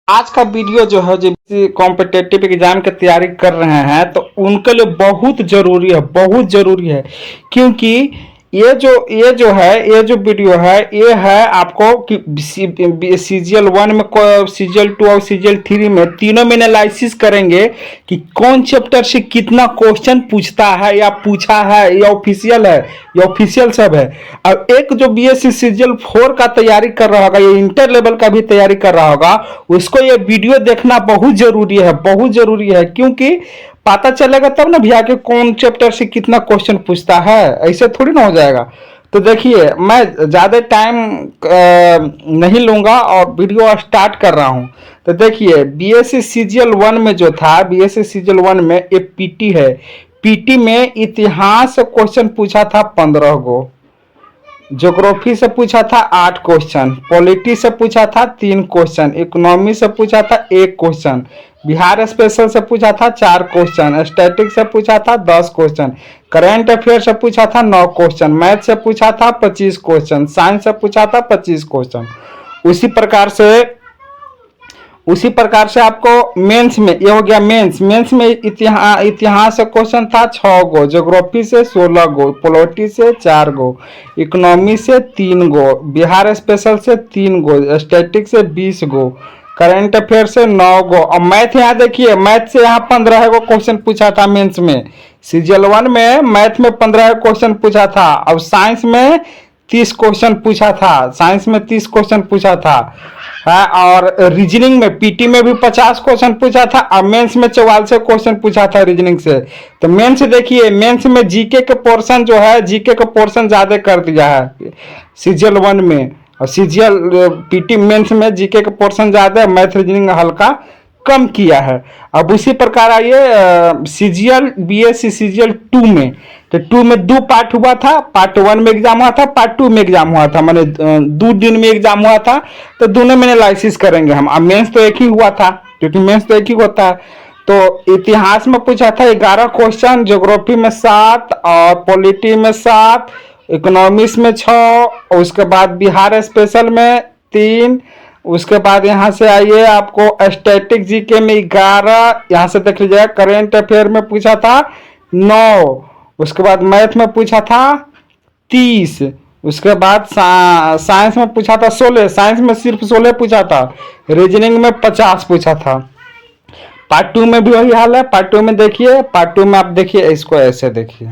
आज का वीडियो जो है जो कॉम्पिटेटिव एग्जाम की तैयारी कर रहे हैं तो उनके लिए बहुत जरूरी है, बहुत जरूरी है। क्योंकि ये जो है, ये जो वीडियो है, ये है आपको कि सीजीएल 1 में, सीजीएल 2 और सीजीएल 3 में तीनों में एनालिसिस करेंगे कि कौन चैप्टर से कितना क्वेश्चन पूछता है या पूछा है, या ऑफिशियल है, या ऑफिशियल सब है। और एक जो बीएससी सीजीएल 4 का तैयारी कर रहा होगा, ये इंटर लेवल का भी तैयारी कर रहा होगा, उसको ये वीडियो देखना बहुत जरूरी है, बहुत जरूरी है। क्योंकि पता चलेगा तब ना भैया कि कौन चैप्टर से कितना क्वेश्चन पूछता है, ऐसे थोड़ी ना हो जाएगा। तो देखिए, मैं ज़्यादा टाइम नहीं लूँगा और वीडियो स्टार्ट कर रहा हूँ। तो देखिए, बीएससी सीजीएल 1 में जो था, बीएससी सीजीएल 1 में एक पीटी है। पीटी में इतिहास से क्वेश्चन पूछा था 15 गो, ज्योग्राफी से पूछा था 8 क्वेश्चन, पॉलिटी से पूछा था 3 क्वेश्चन, इकोनॉमी से पूछा था 1 क्वेश्चन, बिहार स्पेशल से पूछा था 4 क्वेश्चन, स्टैटिक से पूछा था 10 क्वेश्चन, करेंट अफेयर से पूछा था 9 क्वेश्चन, मैथ से पूछा था 25 क्वेश्चन, साइंस से पूछा था 25 क्वेश्चन। उसी प्रकार से उसी प्रकार से आपको मेंस में, ये हो गया मेंस। मेंस में इतिहास से क्वेश्चन था 6 गो, ज्योग्राफी से 16 गो, पॉलिटी से 4 गो, इकोनॉमी से 3 गो, बिहार स्पेशल से 3 गो, स्टैटिक से 20 गो, करंट अफेयर से 9 गो। और मैथ यहाँ देखिए, मैथ से यहाँ 15 गो क्वेश्चन पूछा था मेंस में। सीजीएल 1 में मैथ में 15 क्वेश्चन पूछा था। अब साइंस में 30 क्वेश्चन पूछा था, साइंस में 30 क्वेश्चन पूछा था है। और रीजनिंग में पीटी में भी 50 क्वेश्चन पूछा था और मेंस में 44 क्वेश्चन पूछा था रीजनिंग से। तो मेंस देखिए, मेंस में जीके के पोर्शन जो है, जीके का पोर्शन ज्यादा कर दिया है सीजीएल 1 में, और सीजीएल पीटी मेंस में जीके का पोर्शन ज्यादा है, मैथ रीजनिंग हल्का कम किया है। अब उसी प्रकार आइए सीजीएल बीएससी सीजीएल 2 में। तो 2 में 2 पार्ट हुआ था, पार्ट 1 में एग्जाम हुआ था, पार्ट 2 में एग्जाम हुआ था, माने 2 दिन में एग्जाम हुआ था। तो दोनों में एनालिसिस करेंगे हम। अब मेंस तो एक ही हुआ था, क्योंकि मेंस तो एक ही होता है। तो इतिहास में पूछा था 11 क्वेश्चन, ज्योग्राफी में 7 और पॉलिटी में 7, इकोनॉमिक्स में 6, और उसके बाद बिहार स्पेशल में 3। उसके बाद यहाँ से आइए, आपको स्टैटिक जीके में 11, यहाँ से देख लीजिएगा। करेंट अफेयर में पूछा था 9, उसके बाद मैथ में पूछा था 30, उसके बाद साइंस में पूछा था 16, साइंस में सिर्फ 16 पूछा था, रीजनिंग में 50 पूछा था। पार्ट 2 में भी वही हाल है। पार्ट 2 में देखिए, पार्ट 2 में आप देखिए, इसको ऐसे देखिए,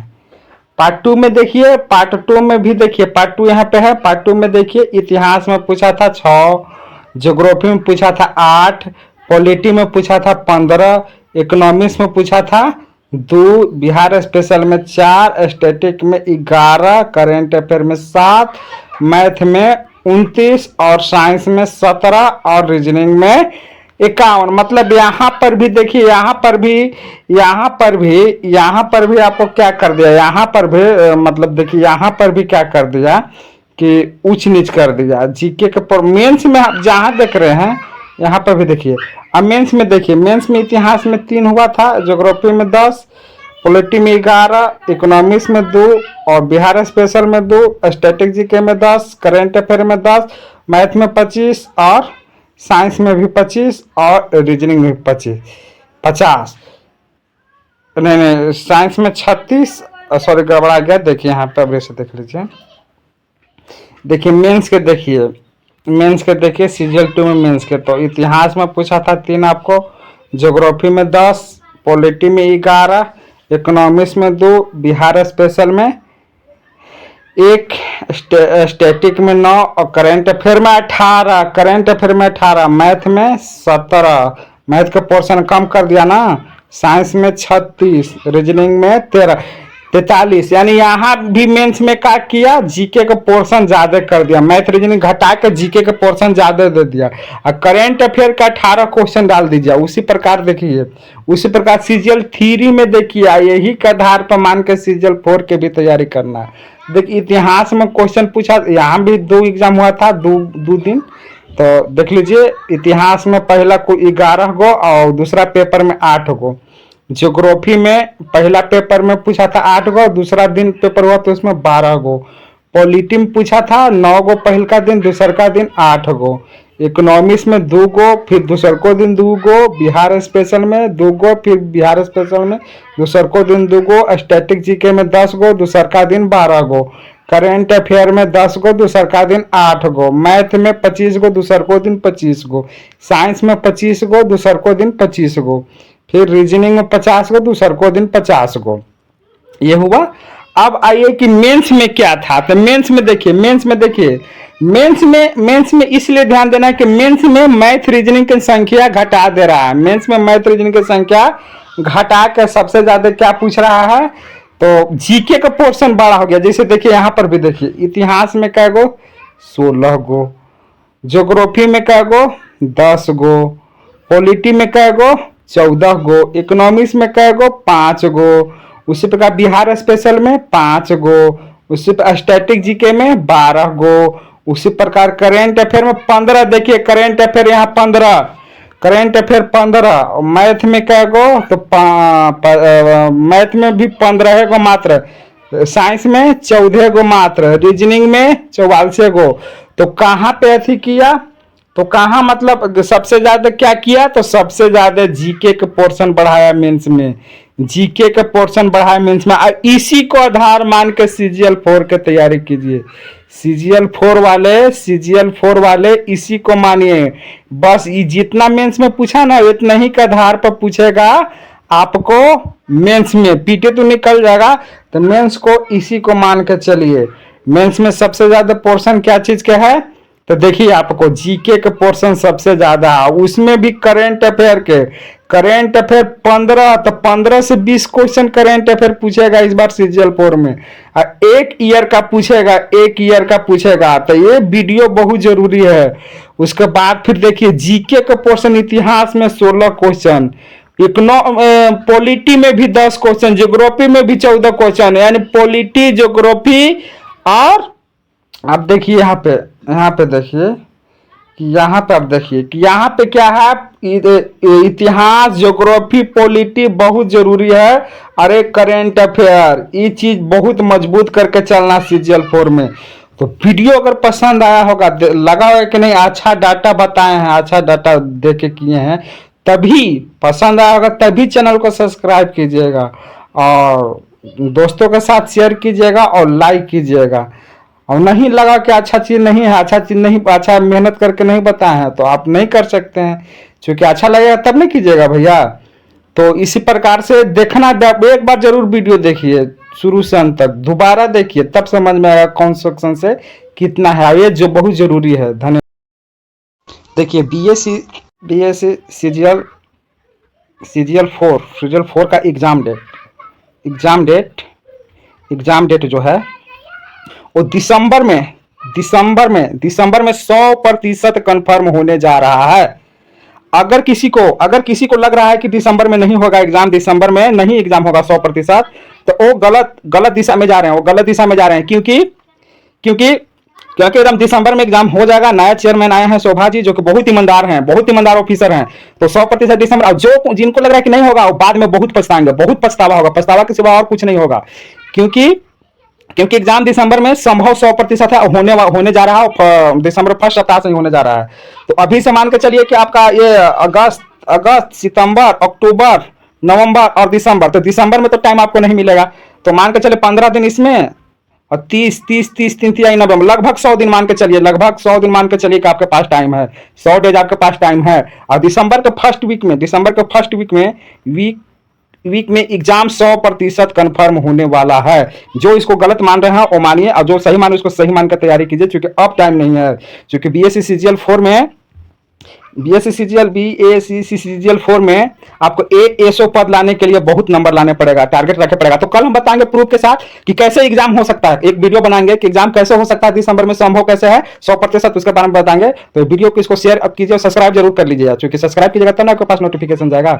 पार्ट 2 में देखिए, पार्ट 2 में भी देखिए, पार्ट 2 यहाँ पे है। पार्ट 2 में देखिए, इतिहास में पूछा था 6, ज्योग्राफी में पूछा था 8, पॉलिटी में पूछा था 15, इकोनॉमिक्स में पूछा था 2, बिहार स्पेशल में 4, स्टैटिक में 11, करेंट अफेयर में 7, मैथ में 29 और साइंस में 17 और रीजनिंग में 51। मतलब यहाँ पर भी देखिए, यहाँ पर भी आपको क्या कर दिया, यहाँ पर भी मतलब देखिए, यहाँ पर भी क्या कर दिया कि ऊंच नीच कर दिया जीके के। पर मेंस में आप जहाँ देख रहे हैं, यहाँ पर भी देखिए। अब मेंस में देखिए, मेंस में इतिहास में 3 हुआ था, ज्योग्राफी में 10, पॉलिटी में 11, इकोनॉमिक्स में 2 और बिहार स्पेशल में 2, स्टैटिक जीके में 10, करेंट अफेयर में 10, मैथ में 25 और साइंस में भी 25 और रीजनिंग में 50। नहीं, साइंस में 36, सॉरी गड़बड़ा गया। देखिए यहाँ पे अब से देख लीजिए, देखिए मेंस के देखिए, सीजीएल 2 में मेंस के। तो इतिहास में पूछा था 3 आपको, ज्योग्राफी में 10, पॉलिटी में 11, इकोनॉमिक्स में 2, बिहार स्पेशल में 1, स्टैटिक में 9 और करेंट अफेयर में 18, मैथ में 17, मैथ का पोर्शन कम कर दिया ना, साइंस में 36, रीजनिंग में 43। यानी यहाँ भी मेंस में क्या किया, जीके का पोर्शन ज्यादा कर दिया, मैथ रीजनिंग घटा के जीके का पोर्शन ज्यादा दे दिया, और करेंट अफेयर का 18 क्वेश्चन डाल दीजिए। उसी प्रकार देखिए, उसी प्रकार सीजीएल 3 में देखिए, यही के आधार पर मान के सीजीएल 4 के भी तैयारी करना है। देखिए इतिहास में क्वेश्चन पूछा, यहाँ भी 2 एग्जाम हुआ था, 2 दिन। तो देख लीजिए, इतिहास में पहला को 11 गो और दूसरा पेपर में 8 गो। ज्योग्राफी में पहला पेपर में पूछा था 8 गो, दूसरा दिन पेपर हुआ तो उसमें 12 गो। पॉलिटी में पूछा था 9 गो पहल का दिन, दूसर का दिन 8 गो। इकोनॉमिक्स में 2 गो, फिर दूसर को दिन 2 गो, बिहार स्पेशल में 2 गो, फिर बिहार स्पेशल में दूसर को दिन 2 गो, स्टैटिक जीके में 10 गो, दूसर का दिन 12 गो, करेंट अफेयर में 10 गो, दूसर का दिन 8 गो, मैथ में 25 गो, दूसर को दिन 25 गो, साइंस में 25 गो, दूसर को दिन 25 गो, फिर रीजनिंग में 50 गो, दूसर को दिन 50 गो। ये हुआ। अब आइए कि मेंस में क्या था। तो मेंस में देखिए, मेंस में इसलिए ध्यान देना है कि मेंस में मैथ रीजनिंग की संख्या घटा दे रहा है। मेंस में मैथ रीजनिंग की संख्या घटा कर सबसे ज्यादा क्या पूछ रहा है, तो जीके का पोर्शन बड़ा हो गया। जैसे देखिए यहाँ पर भी देखिए, इतिहास में कै गो 16 गो, ज्योग्राफी में कै गो 10 गो, पॉलिटी में कै गो 14 गो, इकोनॉमिक्स में कै गो 5 गो, उसी प्रकार बिहार स्पेशल में 5 गो, उसी पर स्टैटिक जीके में 12 गो, उसी प्रकार करेंट अफेयर में 15। देखिए करेंट अफेयर यहाँ 15, करेंट अफेयर 15, मैथ में क्या गो तो मैथ में भी 15 गो मात्र, साइंस में 14 गो मात्र, रीजनिंग में 44 गो। तो कहाँ पे अथी किया, तो कहाँ मतलब सबसे ज्यादा क्या किया, तो सबसे ज्यादा जीके के पोर्शन बढ़ाया मेंस में, जीके के पोर्शन बढ़ाया मेंस में। और इसी को आधार मान के सीजीएल 4 की तैयारी कीजिए। सीजीएल 4 वाले इसी को मानिए। बस ये जितना मेंस में पूछा ना इतना ही के आधार पर पूछेगा आपको मेंस में, पीटे तो निकल जाएगा। तो मेंस को इसी को मान के चलिए। मेंस में सबसे ज्यादा पोर्शन क्या चीज के है, तो देखिए आपको जीके के पोर्शन सबसे ज्यादा है, उसमें भी करेंट अफेयर के, करेंट अफेयर 15, तो 15 से 20 क्वेश्चन करेंट अफेयर पूछेगा इस बार सीजीएल 4 में। एक ईयर का पूछेगा, एक ईयर का पूछेगा। तो ये वीडियो बहुत जरूरी है। उसके बाद फिर देखिए जीके का पोर्शन, इतिहास में 16 क्वेश्चन, पॉलिटी में भी 10 क्वेश्चन, ज्योग्राफी में भी 14 क्वेश्चन, यानी पॉलिटी, ज्योग्राफी। और अब देखिए यहाँ पे देखिए कि यहाँ पे अब देखिए कि यहाँ पे क्या है, इतिहास, ज्योग्राफी, पॉलिटी बहुत जरूरी है। अरे करेंट अफेयर, ये चीज बहुत मजबूत करके चलना सीजीएल 4 में। तो वीडियो अगर पसंद आया होगा, लगा होगा कि नहीं अच्छा डाटा बताए हैं, अच्छा डाटा दे के किए हैं, तभी पसंद आया होगा, तभी चैनल को सब्सक्राइब कीजिएगा और दोस्तों के साथ शेयर कीजिएगा और लाइक कीजिएगा। और नहीं लगा कि अच्छा चीज नहीं है, अच्छा चीज नहीं, अच्छा मेहनत करके नहीं बताए हैं, तो आप नहीं कर सकते हैं। क्योंकि अच्छा लगेगा तब नहीं कीजिएगा भैया। तो इसी प्रकार से देखना, एक बार जरूर वीडियो देखिए शुरू से अंत तक, दोबारा देखिए, तब समझ में आएगा कौन सेक्शन से कितना है। ये जो बहुत जरूरी है। धन्यवाद। देखिए बीएससी सीजीएल 4 का एग्जाम डेट जो है वो दिसंबर में 100% कंफर्म होने जा रहा है। अगर किसी को लग रहा है कि दिसंबर में नहीं होगा एग्जाम, दिसंबर में नहीं एग्जाम होगा 100%, तो वो गलत दिशा में जा रहे हैं। क्योंकि एकदम दिसंबर में एग्जाम हो जाएगा। नया चेयरमैन आए हैं शोभा जी, जो कि बहुत ईमानदार ऑफिसर हैं। तो 100% दिसंबर, और जो जिनको लग रहा है कि नहीं होगा वो बाद में बहुत पछताएंगे, बहुत पछतावा होगा, पछतावा के सिवा और कुछ नहीं होगा। क्योंकि एग्जाम दिसंबर में संभव 100% है, होने जा रहा है, दिसंबर फर्स्ट सप्ताह से ही होने जा रहा है। तो अभी से मान के चलिए कि आपका ये अगस्त, सितंबर, अक्टूबर, नवंबर और दिसंबर, तो दिसंबर में तो टाइम आपको नहीं मिलेगा। तो मान के चलिए 15 दिन इसमें और 30 नवंबर, लगभग 100 दिन मान के चलिए, कि आपके पास टाइम है, 100 डेज आपके पास टाइम है। और दिसंबर के फर्स्ट वीक में एग्जाम 100% कंफर्म होने वाला है। जो इसको गलत मान रहे हैं वो मानिए, और जो सही माने उसको सही मान कर तैयारी कीजिए। क्योंकि अब टाइम नहीं है, क्योंकि बीएससी सीजीएल 4 में आपको एएसओ पद लाने के लिए बहुत नंबर लाने पड़ेगा, टारगेट रखे पड़ेगा। तो कल हम बताएंगे प्रूफ के साथ कि कैसे एग्जाम हो सकता है, एक वीडियो बनाएंगे कि एग्जाम कैसे हो सकता है दिसंबर में, संभव कैसे है 100%, उसके बारे में बताएंगे। तो वीडियो को इसको शेयर कीजिए और सब्सक्राइब जरूर कर लीजिएगा, क्योंकि सब्सक्राइब कीजिएगा तब ना आपके पास नोटिफिकेशन जाएगा।